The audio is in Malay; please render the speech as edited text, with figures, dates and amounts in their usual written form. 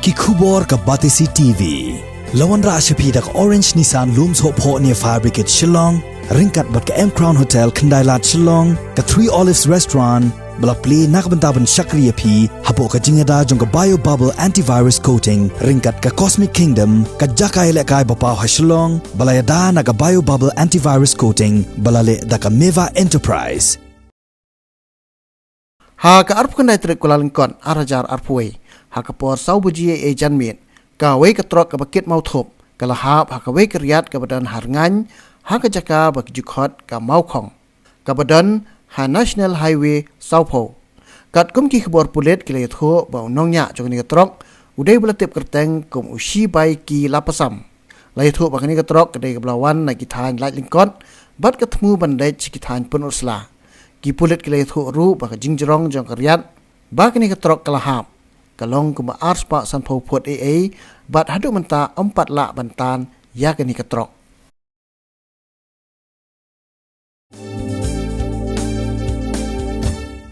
ki khubor ka Batisi TV lawan ra ashapi dak Orange Nissan Looms Hope Ho near Fire Brigade Shillong ringkat bat ka M Crown Hotel Kandailat Shillong ka Three Olives Restaurant balak play nakbentaban Shakriya P hapo ka jingada jong ka Bio Bubble Antivirus Coating ringkat ka Cosmic Kingdom ka Jakai Lekai Bapaw Hashlong balayada na ka Bio Bubble Antivirus Coating balale da ka Meva Enterprise ha ka arp kan dai kulalingkon arajar arpui ha ka por sau buji e janmit ka we ka Trok ka bakit mau thop ka lahap ha ka we ka Riat ka badan Rngaiñ ha ka jaka bak jukhot ka mau khong ka badan ha National Highway Saupo kat kum ki khbor pulet ki le tho ba nong nya jong ni ka Trok udai bula tep kerteng kum ushi bai ki lapasam lai tho ba ni ka Trok ka dai ka blawan na ki than lai lingkon bat ka thmu bandai chi ki than pun usla ki pulet ki le tho ru ba ka Jrong jong ka Riat ba ka ni ka Trok ka lahap kalong kuma ars pa san pho phot bat hadu menta 4 la bantan ya ka ni ka Trok